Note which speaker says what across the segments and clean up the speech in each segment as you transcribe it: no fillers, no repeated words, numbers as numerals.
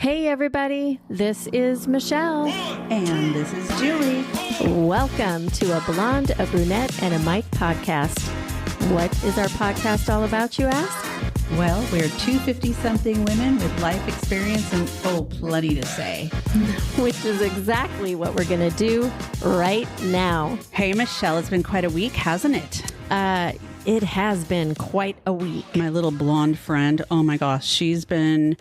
Speaker 1: Hey everybody, this is Michelle.
Speaker 2: And this is Julie.
Speaker 1: Welcome to A Blonde, a Brunette, and a Mic podcast. What is our podcast all about, you ask?
Speaker 2: Well, we're two 50-something women with life experience and, plenty to say.
Speaker 1: Which is exactly what we're going to do right now.
Speaker 2: Hey, Michelle, it's been quite a week, hasn't it?
Speaker 1: It has been quite a week.
Speaker 2: My little blonde friend, oh my gosh, she's been...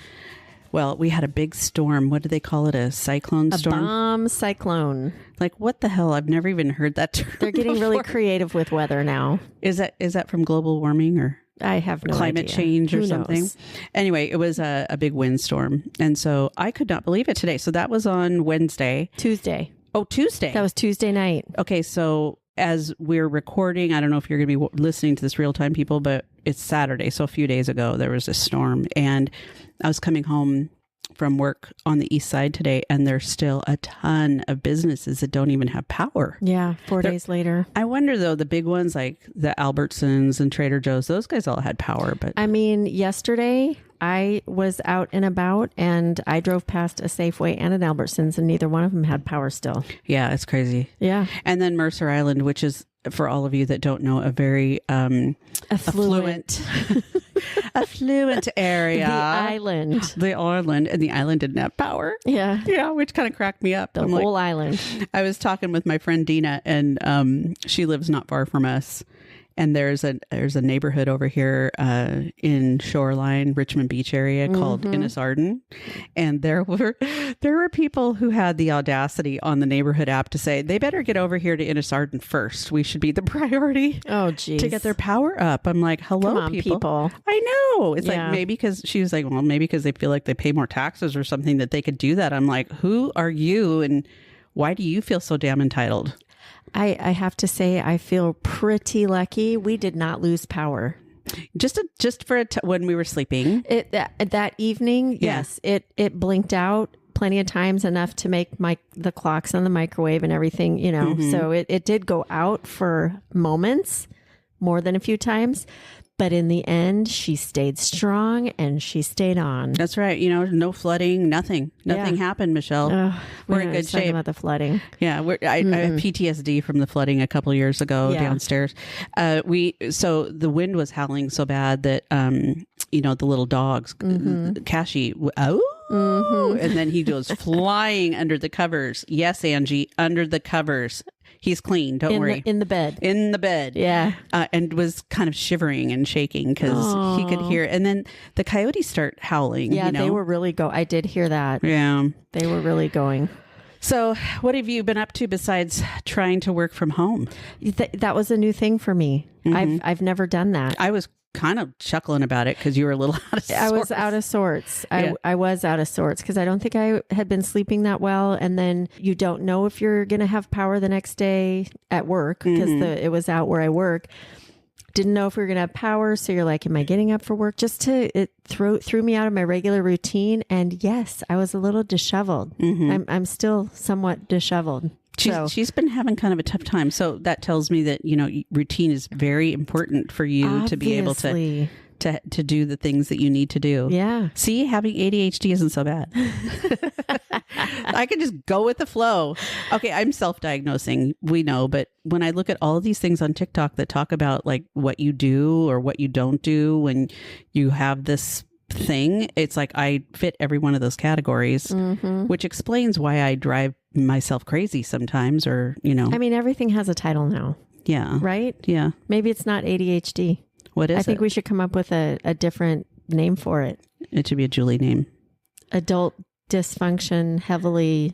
Speaker 2: Well, we had a big storm. What do they call it? A cyclone storm?
Speaker 1: A bomb cyclone.
Speaker 2: Like, what the hell? I've never even heard that term.
Speaker 1: They're getting
Speaker 2: before.
Speaker 1: really creative with weather now.
Speaker 2: Is that from global warming or
Speaker 1: I have no
Speaker 2: climate
Speaker 1: idea.
Speaker 2: change or
Speaker 1: Who
Speaker 2: something?
Speaker 1: knows?
Speaker 2: Anyway, it was a big windstorm. And so I could not believe it today. So that was on Wednesday.
Speaker 1: Tuesday.
Speaker 2: Oh, Tuesday.
Speaker 1: That was Tuesday night.
Speaker 2: Okay, so as we're recording, I don't know if you're going to be listening to this real time, people, but it's Saturday. So a few days ago, there was a storm. And I was coming home from work on the east side today, and there's still a ton of businesses that don't even have power.
Speaker 1: Yeah, 4 days later.
Speaker 2: I wonder, though, the big ones like the Albertsons and Trader Joe's, those guys all had power. But
Speaker 1: I mean, yesterday I was out and about and I drove past a Safeway and an Albertsons and neither one of them had power still.
Speaker 2: yeah, it's crazy.
Speaker 1: Yeah.
Speaker 2: And then Mercer Island, which is, for all of you that don't know, a very affluent area.
Speaker 1: The island.
Speaker 2: The island. And the island didn't have power.
Speaker 1: Yeah.
Speaker 2: Yeah, which kind of cracked me up.
Speaker 1: The
Speaker 2: I'm
Speaker 1: whole
Speaker 2: like,
Speaker 1: island.
Speaker 2: I was talking with my friend Dina, and she lives not far from us. And there's a neighborhood over here in Shoreline, Richmond Beach area called Innis Arden. And there were people who had the audacity on the neighborhood app to say, they better get over here to Innis Arden first. We should be the priority
Speaker 1: Oh, geez.
Speaker 2: to get their power up. I'm like, hello,
Speaker 1: Come on, people.
Speaker 2: I know. It's
Speaker 1: Yeah.
Speaker 2: like, maybe because she was like, well, maybe because they feel like they pay more taxes or something that they could do that. I'm like, who are you? And why do you feel so damn entitled?
Speaker 1: I have to say, I feel pretty lucky. We did not lose power.
Speaker 2: Just for when we were sleeping.
Speaker 1: That evening,
Speaker 2: Yeah.
Speaker 1: yes, it blinked out plenty of times, enough to make the clocks on the microwave and everything, So it did go out for moments, more than a few times. But in the end, she stayed strong and she stayed on.
Speaker 2: That's right. No flooding, nothing happened, Michelle. We're in good
Speaker 1: talking
Speaker 2: shape.
Speaker 1: about the flooding.
Speaker 2: Yeah, I have PTSD from the flooding a couple of years ago downstairs. So the wind was howling so bad that the little dogs, Kashi, and then he goes flying under the covers. Yes, Angie, under the covers. He's clean. Don't worry.
Speaker 1: In the bed.
Speaker 2: In the bed.
Speaker 1: Yeah.
Speaker 2: And was kind of shivering and shaking because he could hear. And then the coyotes start howling.
Speaker 1: Yeah, they were really I did hear that.
Speaker 2: Yeah.
Speaker 1: They were really going.
Speaker 2: So what have you been up to besides trying to work from home?
Speaker 1: That was a new thing for me. I've never done that.
Speaker 2: I was kind of chuckling about it because you were a little out of sorts.
Speaker 1: I was out of sorts.
Speaker 2: Yeah.
Speaker 1: I was out of sorts because I don't think I had been sleeping that well. And then you don't know if you're going to have power the next day at work because it was out where I work. Didn't know if we were going to have power. So you're like, am I getting up for work? It threw me out of my regular routine. And yes, I was a little disheveled. I'm still somewhat disheveled.
Speaker 2: She's been having kind of a tough time. So that tells me that, routine is very important for you to be able to do the things that you need to do.
Speaker 1: Yeah.
Speaker 2: See, having ADHD isn't so bad. I can just go with the flow. Okay, I'm self-diagnosing, we know, but when I look at all of these things on TikTok that talk about like what you do or what you don't do when you have this thing, it's like I fit every one of those categories, which explains why I drive myself crazy sometimes, or I
Speaker 1: mean, everything has a title now.
Speaker 2: Yeah.
Speaker 1: Right?
Speaker 2: Yeah.
Speaker 1: Maybe it's not ADHD.
Speaker 2: What is it?
Speaker 1: I think we should come up with a different name for it.
Speaker 2: It should be a Julie name.
Speaker 1: Adult dysfunction, heavily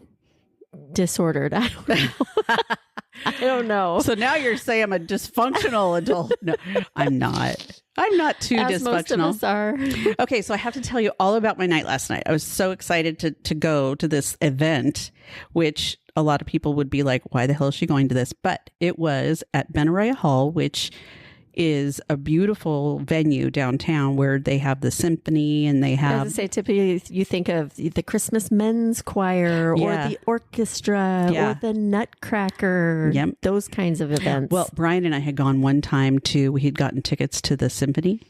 Speaker 1: disordered. I don't know. I don't know.
Speaker 2: So now you're saying I'm a dysfunctional adult. No, I'm not. I'm not too
Speaker 1: As
Speaker 2: dysfunctional.
Speaker 1: most of us are.
Speaker 2: Okay, so I have to tell you all about my night last night. I was so excited to go to this event, which a lot of people would be like, why the hell is she going to this? But it was at Benaroya Hall, which is a beautiful venue downtown where they have the symphony and they have...
Speaker 1: As I say, typically you think of the Christmas men's choir or the orchestra or the Nutcracker, those kinds of events.
Speaker 2: Well, Brian and I had gone one time we had gotten tickets to the symphony.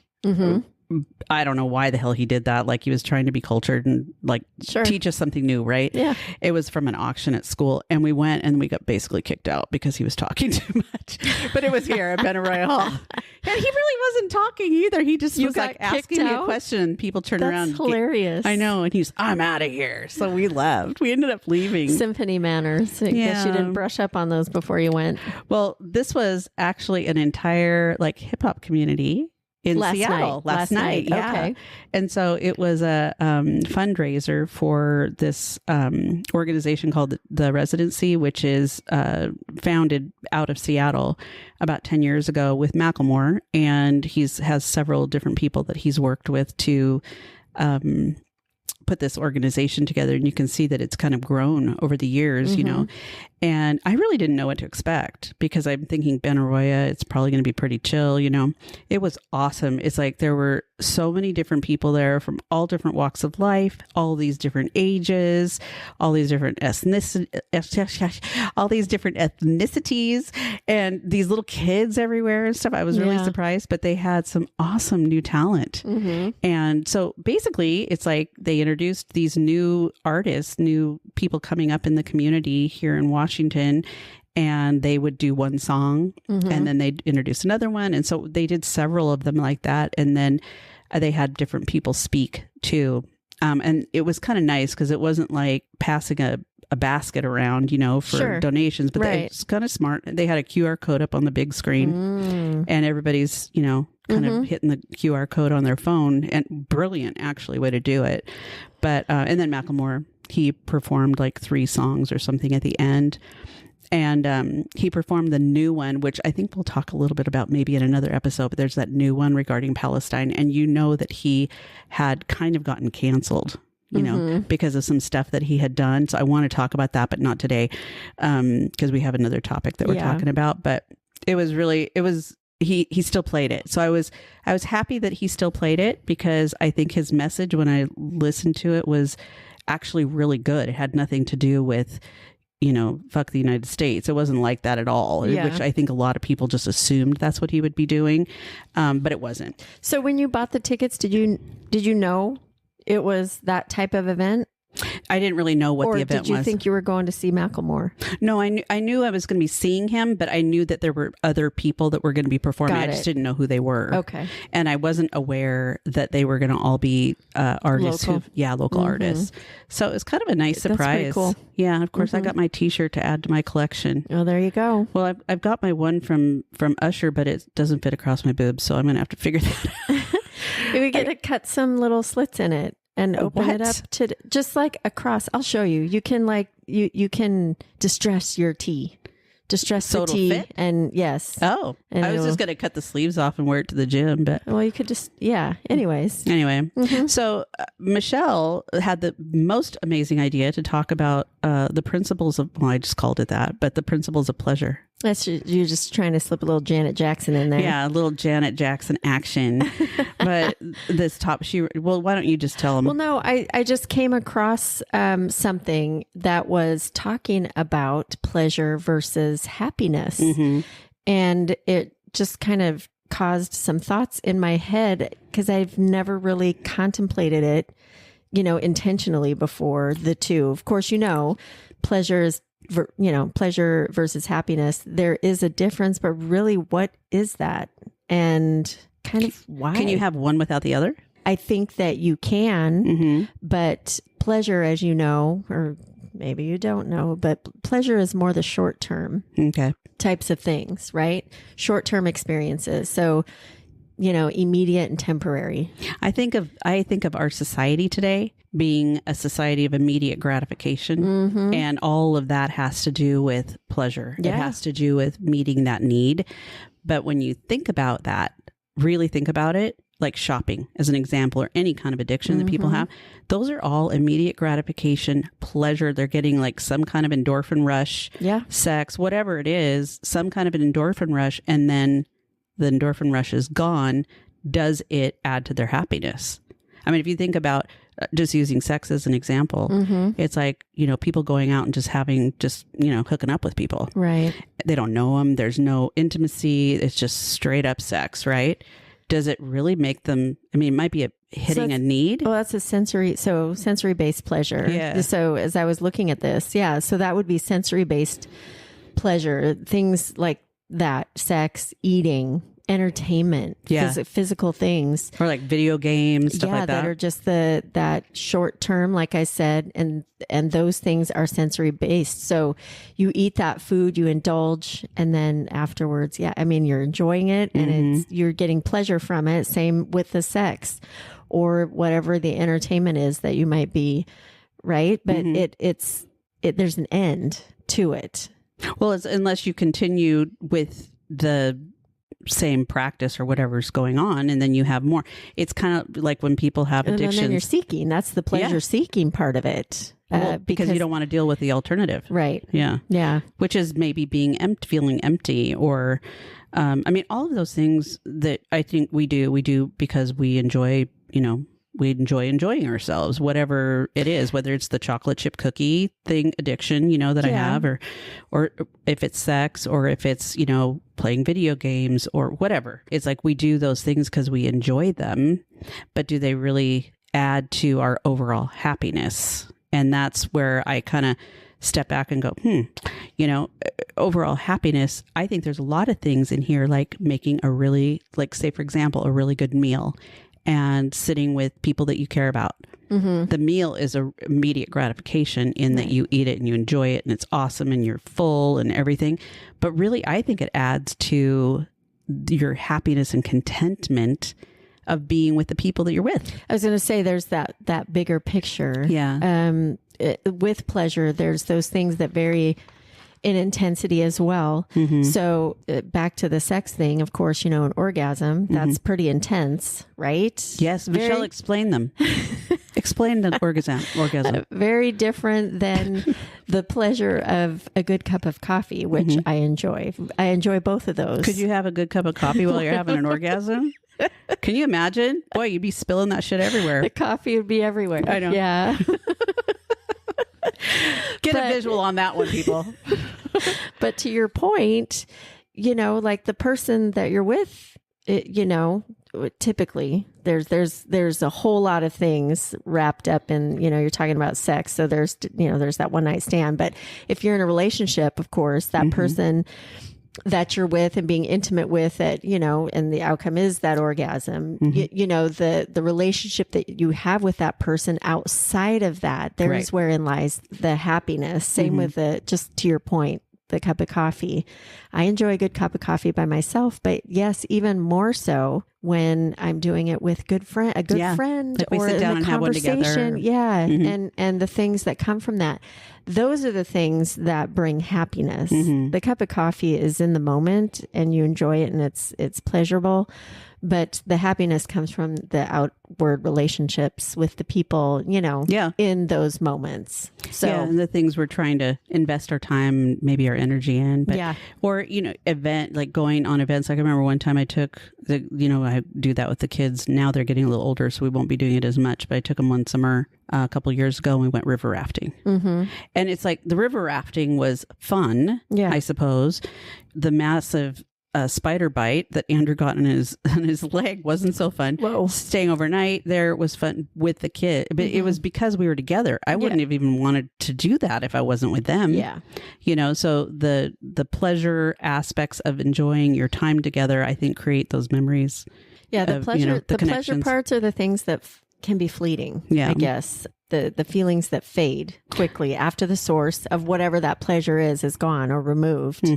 Speaker 2: I don't know why the hell he did that. Like he was trying to be cultured and like teach us something new, right?
Speaker 1: Yeah.
Speaker 2: It was from an auction at school, and we went and we got basically kicked out because he was talking too much. But it was here at Benaroya Hall. And he really wasn't talking either. He just was like asking me a question and people turned around.
Speaker 1: That's hilarious.
Speaker 2: I know. And he's, I'm out of here. So we left. We ended up leaving.
Speaker 1: Symphony manners. I guess you didn't brush up on those before you went.
Speaker 2: Well, this was actually an entire like hip hop community in Seattle last night. Yeah.
Speaker 1: Okay.
Speaker 2: And so it was a fundraiser for this organization called the Residency, which is founded out of Seattle about 10 years ago with Macklemore. And has several different people that he's worked with to put this organization together. And you can see that it's kind of grown over the years, you know. And I really didn't know what to expect because I'm thinking Benaroya, it's probably going to be pretty chill, you know. It was awesome. It's like there were so many different people there from all different walks of life, all these different ages, all these different ethnicities, and these little kids everywhere and stuff. I was really surprised, but they had some awesome new talent. And so basically it's like they introduced these new artists, new people coming up in the community here in Washington, and they would do one song and then they'd introduce another one. And so they did several of them like that. And then they had different people speak too. And it was kind of nice because it wasn't like passing a basket around, you know, for donations, but it's kind of smart. They had a QR code up on the big screen and everybody's, you know, kind of hitting the QR code on their phone, and brilliant actually way to do it. But, and then Macklemore, he performed like 3 songs or something at the end. And he performed the new one, which I think we'll talk a little bit about maybe in another episode, but there's that new one regarding Palestine. And you know that he had kind of gotten canceled, you know, because of some stuff that he had done. So I want to talk about that, but not today, because we have another topic that we're talking about. But it was really, he still played it. So I was happy that he still played it, because I think his message when I listened to it was actually really good. It had nothing to do with, you know, fuck the United States. It wasn't like that at all, which I think a lot of people just assumed that's what he would be doing. But it wasn't.
Speaker 1: So when you bought the tickets, did you know it was that type of event?
Speaker 2: I didn't really know what the event was.
Speaker 1: Or did you think you were going to see Macklemore?
Speaker 2: No, I knew I was going to be seeing him, but I knew that there were other people that were going to be performing. I just didn't know who they were.
Speaker 1: Okay.
Speaker 2: And I wasn't aware that they were going to all be artists. Local artists. So it was kind of a nice surprise.
Speaker 1: That's pretty cool.
Speaker 2: Yeah, of course I got my t-shirt to add to my collection.
Speaker 1: Oh, there you go.
Speaker 2: Well, I've got my one from Usher, but it doesn't fit across my boobs, so I'm going to have to figure that out.
Speaker 1: Maybe get to cut some little slits in it. And open it up to just like across. I'll show you. You can like you can distress your tea, the tea,
Speaker 2: fit?
Speaker 1: And yes.
Speaker 2: Oh,
Speaker 1: and
Speaker 2: I was just gonna cut the sleeves off and wear it to the gym, but
Speaker 1: well, you could just Anyways,
Speaker 2: so Michelle had the most amazing idea to talk about the principles of. Well, I just called it that, but the principles of pleasure.
Speaker 1: You're just trying to slip a little Janet Jackson in there.
Speaker 2: Yeah, a little Janet Jackson action. But this why don't you just tell them?
Speaker 1: Well, no, I just came across something that was talking about pleasure versus happiness. And it just kind of caused some thoughts in my head, because I've never really contemplated it, you know, intentionally before, the two. Of course, you know, pleasure versus happiness, there is a difference, but really, what is that? And kind of why?
Speaker 2: Can you have one without the other?
Speaker 1: I think that you can, but pleasure, as you know, or maybe you don't know, but pleasure is more the short term types of things, right? Short term experiences. So, you know, immediate and temporary.
Speaker 2: I think of our society today being a society of immediate gratification, and all of that has to do with pleasure. It has to do with meeting that need. But when you think about that, really think about it, like shopping as an example, or any kind of addiction that people have, those are all immediate gratification, pleasure. They're getting like some kind of endorphin rush, sex, whatever it is, some kind of an endorphin rush, and then the endorphin rush is gone. Does it add to their happiness? I mean, if you think about just using sex as an example, it's like, you know, people going out and just hooking up with people.
Speaker 1: Right.
Speaker 2: They don't know them. There's no intimacy. It's just straight up sex, right? does it really make them, I mean, it might be hitting a need.
Speaker 1: Well, that's a sensory-based pleasure.
Speaker 2: Yeah.
Speaker 1: So as I was looking at this, yeah, so that would be sensory-based pleasure. Things like that, sex, eating, entertainment, physical things.
Speaker 2: Or like video games, stuff like that.
Speaker 1: That are just that short term, like I said, and those things are sensory based. So you eat that food, you indulge, and then afterwards, I mean, you're enjoying it and you're getting pleasure from it. Same with the sex or whatever the entertainment is that you might be, right? But there's an end to it.
Speaker 2: Well, unless you continue with the same practice or whatever's going on, and then you have more. It's kind of like when people have addictions.
Speaker 1: And then you're seeking. That's the pleasure seeking part of it.
Speaker 2: Because you don't want to deal with the alternative.
Speaker 1: Right.
Speaker 2: Yeah.
Speaker 1: Yeah.
Speaker 2: Which is maybe being feeling empty, or, I mean, all of those things that I think we do because we enjoy, we enjoy enjoying ourselves, whatever it is, whether it's the chocolate chip cookie thing addiction, that I have, or if it's sex, or if it's, playing video games or whatever. It's like we do those things because we enjoy them, but do they really add to our overall happiness? And that's where I kind of step back and go, overall happiness. I think there's a lot of things in here, like making a really, like, say, for example, a really good meal and sitting with people that you care about. Mm-hmm. The meal is a immediate gratification in that you eat it and you enjoy it and it's awesome and you're full and everything. But really, I think it adds to your happiness and contentment of being with the people that you're with.
Speaker 1: I was going to say there's that bigger picture.
Speaker 2: Yeah.
Speaker 1: With pleasure, there's those things that vary in intensity as well. Mm-hmm. So back to the sex thing, of course, an orgasm, that's pretty intense, right?
Speaker 2: Yes. Michelle, explain them. Explain an orgasm.
Speaker 1: Very different than the pleasure of a good cup of coffee, which I enjoy. I enjoy both of those.
Speaker 2: Could you have a good cup of coffee while you're having an orgasm? Can you imagine? Boy, you'd be spilling that shit everywhere.
Speaker 1: The coffee would be everywhere. I know. Yeah.
Speaker 2: Get a visual on that one, people.
Speaker 1: But to your point, like the person that you're with, typically there's a whole lot of things wrapped up in, you're talking about sex. So there's that one night stand. But if you're in a relationship, of course, that person that you're with and being intimate with it, and the outcome is that orgasm, the relationship that you have with that person outside of that, there's wherein lies the happiness. Same with just to your point, the cup of coffee. I enjoy a good cup of coffee by myself, but yes, even more so when I'm doing it with a good friend,
Speaker 2: like we
Speaker 1: or
Speaker 2: sit down
Speaker 1: in a
Speaker 2: and have one together.
Speaker 1: conversation. Yeah. And the things that come from that. Those are the things that bring happiness. The cup of coffee is in the moment and you enjoy it and it's pleasurable, but the happiness comes from the outward relationships with the people, in those moments. So,
Speaker 2: and the things we're trying to invest our time, maybe our energy in, but, or, like going on events. Like I remember one time I took I do that with the kids. Now they're getting a little older, so we won't be doing it as much, but I took them one summer a couple of years ago and we went river rafting. And it's like the river rafting was fun, I suppose. The massive spider bite that Andrew got on his leg wasn't so fun.
Speaker 1: Whoa. Staying
Speaker 2: overnight there was fun with the kid, but it was because we were together. I wouldn't have even wanted to do that if I wasn't with them.
Speaker 1: Yeah.
Speaker 2: So the pleasure aspects of enjoying your time together, I think, create those memories.
Speaker 1: Yeah. The
Speaker 2: of,
Speaker 1: pleasure,
Speaker 2: the
Speaker 1: pleasure parts are the things that can be fleeting.
Speaker 2: Yeah.
Speaker 1: I guess the feelings that fade quickly after the source of whatever that pleasure is gone or removed.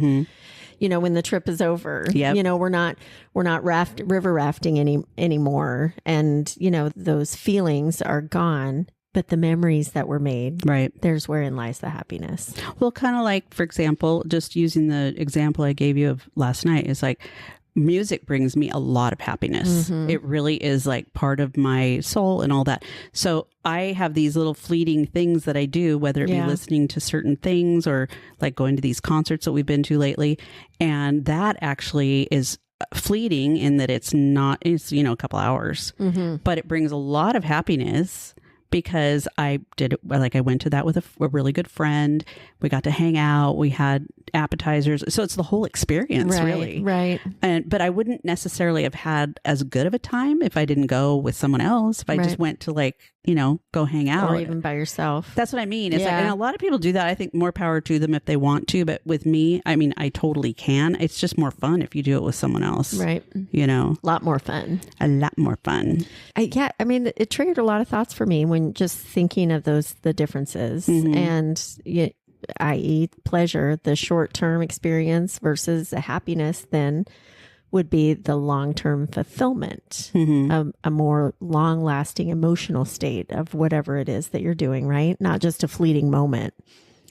Speaker 1: When the trip is over, we're not river rafting anymore. And, those feelings are gone, but the memories that were made, there's wherein lies the happiness.
Speaker 2: Well, kind of like, for example, just using the example I gave you of last night, is like, music brings me a lot of happiness. It really is like part of my soul and all that. So I have these little fleeting things that I do, whether it be listening to certain things or like going to these concerts that we've been to lately. And that actually is fleeting in that it's a couple hours, but it brings a lot of happiness. because I went to that with a really good friend. We got to hang out. We had appetizers. So it's the whole experience, really.
Speaker 1: Right.
Speaker 2: But I wouldn't necessarily have had as good of a time if I didn't go with someone else. If I just went to go hang out.
Speaker 1: Or even by yourself.
Speaker 2: That's what I mean. It's and a lot of people do that. I think more power to them if they want to. But with me, I mean, I totally can. It's just more fun if you do it with someone else.
Speaker 1: Right.
Speaker 2: A
Speaker 1: lot more fun.
Speaker 2: A lot more fun.
Speaker 1: I mean, it triggered a lot of thoughts for me when just thinking of the differences and i.e. pleasure, the short-term experience versus a happiness then would be the long-term fulfillment, a more long-lasting emotional state of whatever it is that you're doing, right? Not just a fleeting moment.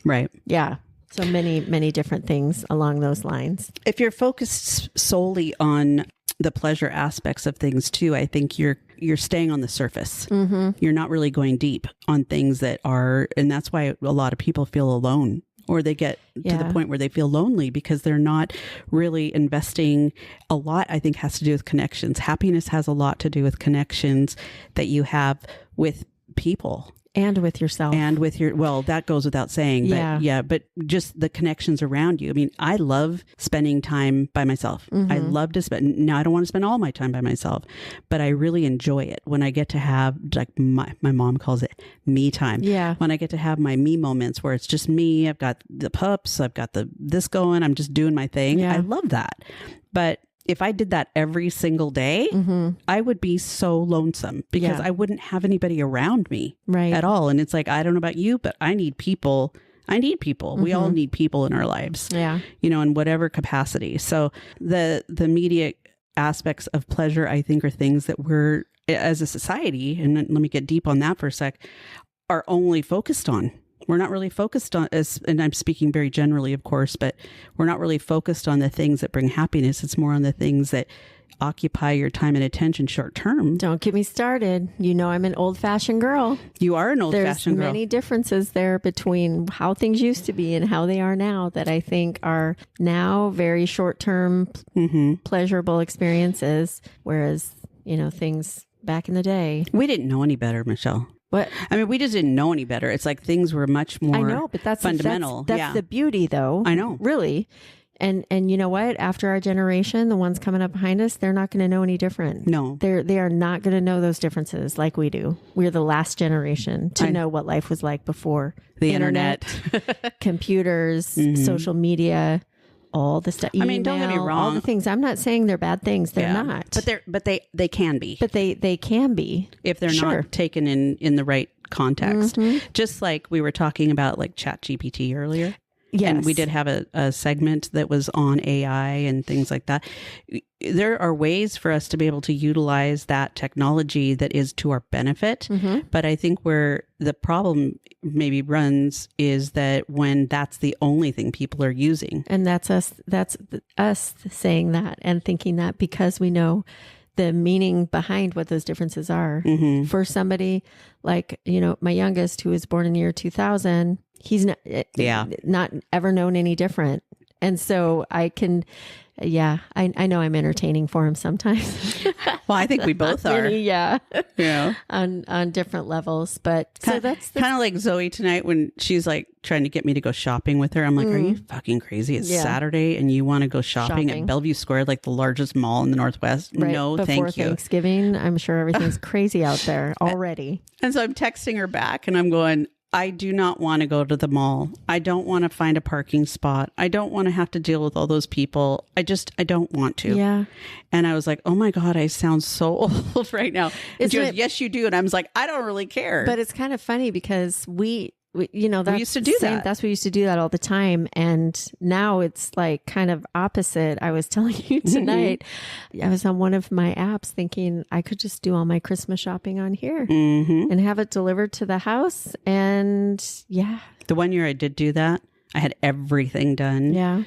Speaker 2: Right.
Speaker 1: Yeah. So many different things along those lines. If
Speaker 2: If you're focused solely on the pleasure aspects of things too, I think you're staying on the surface. You're not really going deep on things that are, and that's why a lot of people feel alone, or they get to the point where they feel lonely because they're not really investing. A lot, I think, has to do with connections. Happiness has a lot to do with connections that you have with people.
Speaker 1: And with yourself.
Speaker 2: And with that goes without saying. But but just the connections around you. I mean, I love spending time by myself. I love to spend, now I don't want to spend all my time by myself, but I really enjoy it when I get to have, like my mom calls it me time.
Speaker 1: Yeah.
Speaker 2: When I get to have my me moments where it's just me, I've got the pups, I've got this going, I'm just doing my thing.
Speaker 1: Yeah.
Speaker 2: I love that. But if I did that every single day, I would be so lonesome because I wouldn't have anybody around me at all. And it's like, I don't know about you, but I need people. We all need people in our lives, in whatever capacity. So the immediate aspects of pleasure, I think, are things that we're, as a society, and let me get deep on that for a sec, are only focused on. We're not really focused on, and I'm speaking very generally, of course, but we're not really focused on the things that bring happiness. It's more on the things that occupy your time and attention short term.
Speaker 1: Don't get me started. I'm an old-fashioned girl.
Speaker 2: You are an old-fashioned girl.
Speaker 1: There's many differences there between how things used to be and how they are now that I think are now very short-term pleasurable experiences, whereas, things back in the day.
Speaker 2: We didn't know any better, Michelle.
Speaker 1: What?
Speaker 2: I mean, we just didn't know any better. It's like things were much more fundamental.
Speaker 1: That's the beauty, though.
Speaker 2: I know.
Speaker 1: Really. And you know what? After our generation, the ones coming up behind us, they're not going to know any different.
Speaker 2: No.
Speaker 1: They are not going to know those differences like we do. We're the last generation to know what life was like before.
Speaker 2: The internet.
Speaker 1: Computers, social media, all the stuff.
Speaker 2: I mean, don't get me wrong.
Speaker 1: All the things. I'm not saying they're bad things. They're not.
Speaker 2: But they can be.
Speaker 1: But they can be.
Speaker 2: If they're not taken in the right context. Just like we were talking about like ChatGPT earlier.
Speaker 1: Yes.
Speaker 2: And we did have a segment that was on AI and things like that. There are ways for us to be able to utilize that technology that is to our benefit. But I think where the problem maybe runs is that when that's the only thing people are using. And
Speaker 1: that's us saying that and thinking that because we know the meaning behind what those differences are. For somebody like, my youngest who was born in the year 2000, he's not ever known any different. And so I can, I know I'm entertaining for him sometimes.
Speaker 2: Well, I think we both are.
Speaker 1: Yeah. On different levels. But so that's
Speaker 2: kind of like Zoe tonight when she's like trying to get me to go shopping with her. I'm like, are you fucking crazy? It's Saturday and you want to go shopping at Bellevue Square, like the largest mall in the Northwest?
Speaker 1: Right.
Speaker 2: No,
Speaker 1: Before
Speaker 2: thank you.
Speaker 1: Thanksgiving, I'm sure everything's crazy out there already.
Speaker 2: And so I'm texting her back and I'm going, I do not want to go to the mall. I don't want to find a parking spot. I don't want to have to deal with all those people. I don't want to.
Speaker 1: Yeah.
Speaker 2: And I was like, oh my God, I sound so old right now. And she goes, yes, you do. And I was like, I don't really care.
Speaker 1: But it's kind of funny because we
Speaker 2: used to do that.
Speaker 1: That's we used to do that all the time. And now it's like kind of opposite. I was telling you tonight, I was on one of my apps thinking I could just do all my Christmas shopping on here and have it delivered to the house. And
Speaker 2: the one year I did do that, I had everything done.
Speaker 1: Yeah.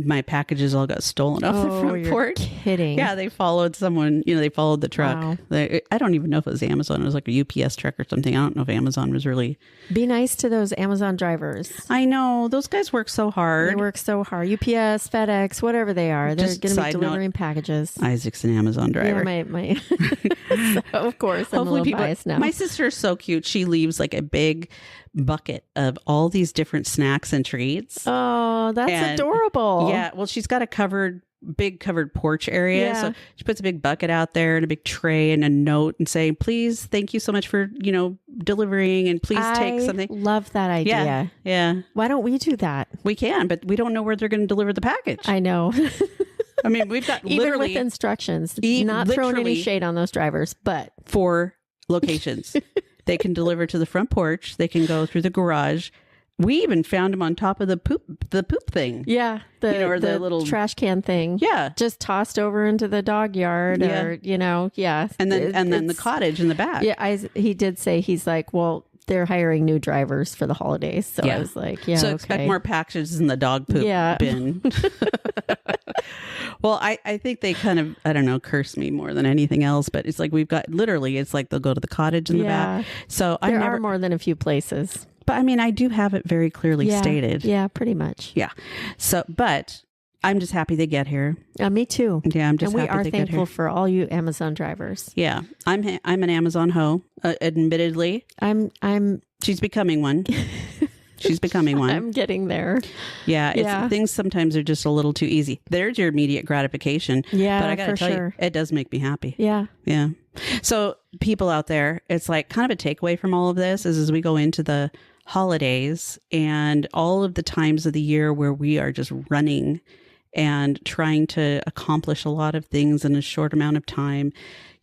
Speaker 2: my packages all got stolen off the front
Speaker 1: you're
Speaker 2: porch.
Speaker 1: kidding.
Speaker 2: Yeah, they followed someone, they followed the truck.
Speaker 1: Wow.
Speaker 2: I don't even know if it was Amazon. It was like a UPS truck or something. I don't know if Amazon was really...
Speaker 1: Be nice to those Amazon drivers.
Speaker 2: I know. Those guys work so hard.
Speaker 1: They work so hard. UPS, FedEx, whatever they are. They're
Speaker 2: Just
Speaker 1: going to be
Speaker 2: side
Speaker 1: delivering
Speaker 2: note,
Speaker 1: packages.
Speaker 2: Isaac's an Amazon driver.
Speaker 1: Yeah, my so, of course, I'm
Speaker 2: Hopefully
Speaker 1: a little biased now.
Speaker 2: My sister's so cute. She leaves like a big bucket of all these different snacks and treats.
Speaker 1: Oh, that's adorable.
Speaker 2: Yeah. Well, she's got a big covered porch area.
Speaker 1: Yeah.
Speaker 2: So she puts a big bucket out there and a big tray and a note and saying, please, thank you so much for, delivering, and please take something.
Speaker 1: Love that idea.
Speaker 2: Yeah. Yeah.
Speaker 1: Why don't we do that?
Speaker 2: We can, but we don't know where they're going to deliver the package.
Speaker 1: I know.
Speaker 2: I mean, we've got
Speaker 1: Even
Speaker 2: literally
Speaker 1: with instructions, not throwing any shade on those drivers, but
Speaker 2: 4 locations. They can deliver to the front porch. They can go through the garage. We even found them on top of the poop thing.
Speaker 1: yeah,
Speaker 2: or the
Speaker 1: the
Speaker 2: little
Speaker 1: trash can thing.
Speaker 2: Yeah.
Speaker 1: Just tossed over into the dog yard, or yeah.
Speaker 2: And then the cottage in the back.
Speaker 1: Yeah, he did say, he's like, well, they're hiring new drivers for the holidays. So I was like, yeah,
Speaker 2: so
Speaker 1: okay.
Speaker 2: expect more packages in the dog poop bin. Well, I think they kind of, I don't know, curse me more than anything else, but it's like we've got literally, it's like they'll go to the cottage in the back. So
Speaker 1: there are more than a few places.
Speaker 2: But I mean, I do have it very clearly stated.
Speaker 1: Yeah, pretty much.
Speaker 2: Yeah. So, but I'm just happy they get here.
Speaker 1: Me too.
Speaker 2: Yeah, I'm just happy they get here.
Speaker 1: And we are thankful for all you Amazon drivers.
Speaker 2: Yeah. I'm an Amazon hoe, admittedly. She's becoming one. She's becoming one.
Speaker 1: I'm getting there.
Speaker 2: Yeah, things sometimes are just a little too easy. There's your immediate gratification.
Speaker 1: Yeah,
Speaker 2: but I got to tell you, it does make me happy.
Speaker 1: Yeah.
Speaker 2: Yeah. So people out there, it's like kind of a takeaway from all of this is as we go into the holidays and all of the times of the year where we are just running and trying to accomplish a lot of things in a short amount of time,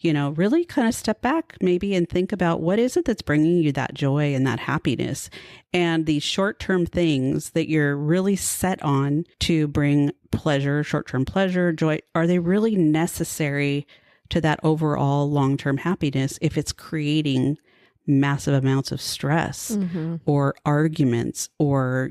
Speaker 2: really kind of step back maybe and think about what is it that's bringing you that joy and that happiness, and these short-term things that you're really set on to bring pleasure, short-term pleasure, joy, are they really necessary to that overall long-term happiness if it's creating massive amounts of stress or arguments or,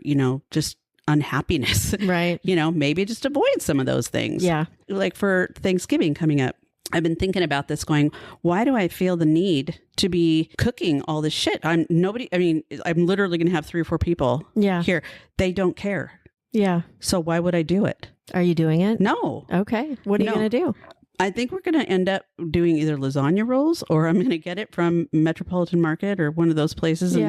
Speaker 2: just unhappiness?
Speaker 1: Right.
Speaker 2: Maybe just avoid some of those things. Yeah. Like for Thanksgiving coming up, I've been thinking about this going, why do I feel the need to be cooking all this shit? I'm literally going to have 3 or 4 people here. They don't care. Yeah. So why would I do it?
Speaker 1: Are you doing it?
Speaker 2: No.
Speaker 1: Okay. What are you going to do?
Speaker 2: I think we're going to end up doing either lasagna rolls, or I'm going to get it from Metropolitan Market or one of those places and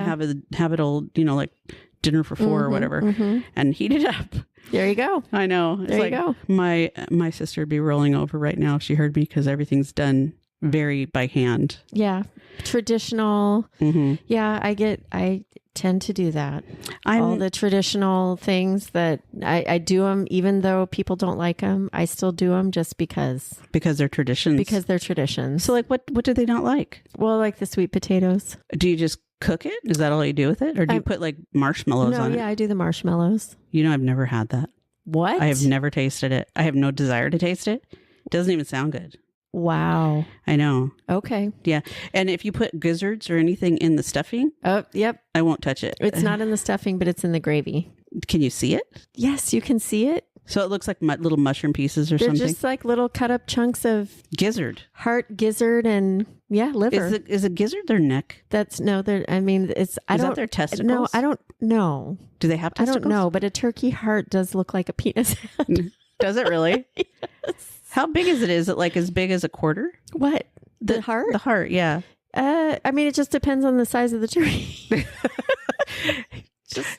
Speaker 2: have it all, like dinner for 4 or whatever, and heat it up.
Speaker 1: There you go.
Speaker 2: I know. It's there you go. My sister would be rolling over right now if she heard me, because everything's done very by hand.
Speaker 1: Yeah. Traditional. Yeah, I tend to do that. All the traditional things that I do them, even though people don't like them, I still do them just because. Because they're traditions. Because they're traditions.
Speaker 2: So like what do they not like?
Speaker 1: Well, like the sweet potatoes.
Speaker 2: Do you just cook it? Is that all you do with it? Or do you put like marshmallows on it?
Speaker 1: Yeah, I do the marshmallows.
Speaker 2: I've never had that.
Speaker 1: What?
Speaker 2: I have never tasted it. I have no desire to taste it. It doesn't even sound good.
Speaker 1: Wow.
Speaker 2: I know.
Speaker 1: Okay.
Speaker 2: Yeah. And if you put gizzards or anything in the stuffing,
Speaker 1: yep,
Speaker 2: I won't touch it.
Speaker 1: It's not in the stuffing, but it's in the gravy.
Speaker 2: Can you see it?
Speaker 1: Yes, you can see it.
Speaker 2: So it looks like little mushroom pieces or something?
Speaker 1: They're just like little cut up chunks of
Speaker 2: gizzard.
Speaker 1: Heart, gizzard, and liver.
Speaker 2: Is it gizzard their neck?
Speaker 1: Is that their testicles? No, I don't know.
Speaker 2: Do they have testicles?
Speaker 1: I don't know, but a turkey heart does look like a penis head.
Speaker 2: Does it really?
Speaker 1: Yes.
Speaker 2: How big is it? Is it like as big as a quarter?
Speaker 1: What? The heart?
Speaker 2: The heart, yeah.
Speaker 1: It just depends on the size of the turkey.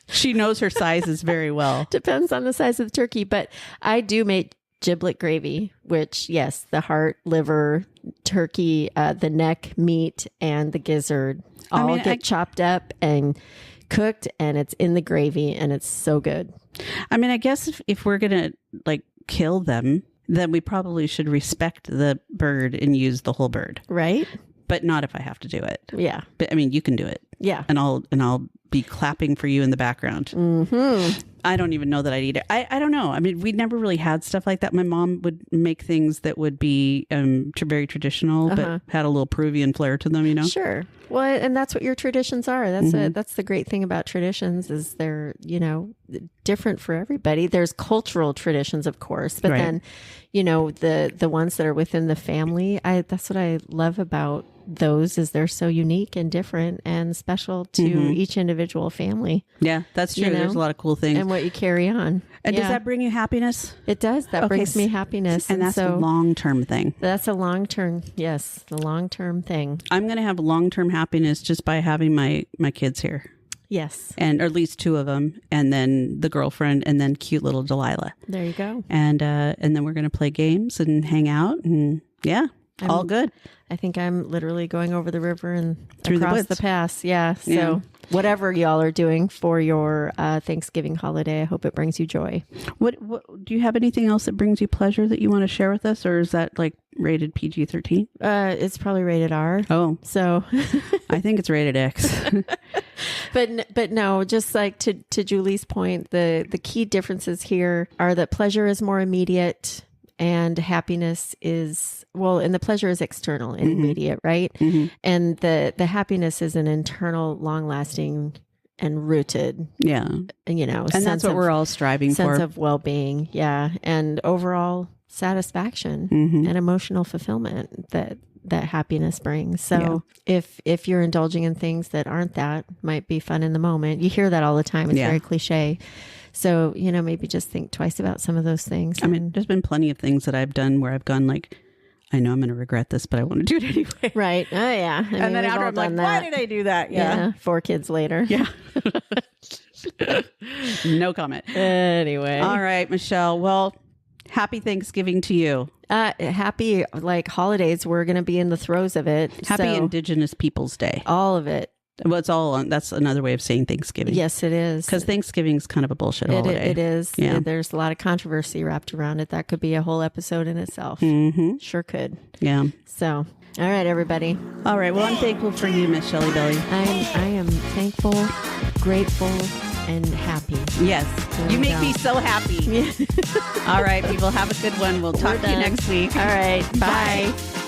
Speaker 2: She knows her sizes very well.
Speaker 1: Depends on the size of the turkey, but I do make giblet gravy, which, yes, the heart, liver, turkey, the neck, meat, and the gizzard all get chopped up and cooked, and it's in the gravy, and it's so good.
Speaker 2: I guess if we're going to kill them, then we probably should respect the bird and use the whole bird.
Speaker 1: Right?
Speaker 2: But not if I have to do it.
Speaker 1: Yeah.
Speaker 2: But you can do it.
Speaker 1: Yeah.
Speaker 2: And I'll be clapping for you in the background.
Speaker 1: Mm-hmm.
Speaker 2: I don't even know that I'd eat it. I don't know. I mean, we never really had stuff like that. My mom would make things that would be very traditional, but had a little Peruvian flair to them, you know?
Speaker 1: Sure. Well, and that's what your traditions are. That's the great thing about traditions is they're, different for everybody. There's cultural traditions, of course, but then, the ones that are within the family, that's what I love about those is they're so unique and different and special to each individual family.
Speaker 2: Yeah, that's true. There's a lot of cool things.
Speaker 1: And what you carry on.
Speaker 2: And does that bring you happiness?
Speaker 1: It does. That brings me happiness.
Speaker 2: And that's a long-term thing.
Speaker 1: That's a long-term, yes, the long-term thing.
Speaker 2: I'm going to have long-term happiness just by having my kids here.
Speaker 1: Yes.
Speaker 2: Or at least 2 of them, and then the girlfriend, and then cute little Delilah.
Speaker 1: There you go.
Speaker 2: And then we're going to play games and hang out, and all good.
Speaker 1: I think I'm literally going over the river and
Speaker 2: through
Speaker 1: across the pass. Yeah. So whatever y'all are doing for your Thanksgiving holiday, I hope it brings you joy.
Speaker 2: What do you have anything else that brings you pleasure that you want to share with us, or is that like rated PG-13?
Speaker 1: It's probably rated R.
Speaker 2: Oh,
Speaker 1: so
Speaker 2: I think it's rated X.
Speaker 1: But no, just like to Julie's point, the key differences here are that pleasure is more immediate. And happiness is, and the pleasure is external and immediate, right? Mm-hmm. And the happiness is an internal, long-lasting and rooted, and
Speaker 2: that's what we're all striving for.
Speaker 1: Sense of well-being, and overall satisfaction and emotional fulfillment that happiness brings. So if you're indulging in things that aren't that, might be fun in the moment. You hear that all the time. It's very cliche. So, maybe just think twice about some of those things.
Speaker 2: I mean, there's been plenty of things that I've done where I've gone like, I know I'm going to regret this, but I want to do it anyway.
Speaker 1: Right. Oh, yeah.
Speaker 2: And then after I'm like, why did I do that? Yeah.
Speaker 1: 4 kids later.
Speaker 2: Yeah. No comment.
Speaker 1: Anyway.
Speaker 2: All right, Michelle. Well, happy Thanksgiving to you.
Speaker 1: Happy holidays. We're going to be in the throes of it.
Speaker 2: Happy Indigenous Peoples Day.
Speaker 1: All of it.
Speaker 2: Well, it's all on. That's another way of saying Thanksgiving.
Speaker 1: Yes, it is.
Speaker 2: Because Thanksgiving's kind of a bullshit holiday.
Speaker 1: It is.
Speaker 2: Yeah.
Speaker 1: There's a lot of controversy wrapped around it. That could be a whole episode in itself.
Speaker 2: Mm-hmm.
Speaker 1: Sure could.
Speaker 2: Yeah.
Speaker 1: So, all right, everybody.
Speaker 2: All right. Well, I'm thankful for you, Miss Shelley Belly.
Speaker 1: I am thankful, grateful, and happy.
Speaker 2: Yes. You make me so happy. All right, people. Have a good one. We'll talk to you next week.
Speaker 1: All right. Bye.
Speaker 2: Bye.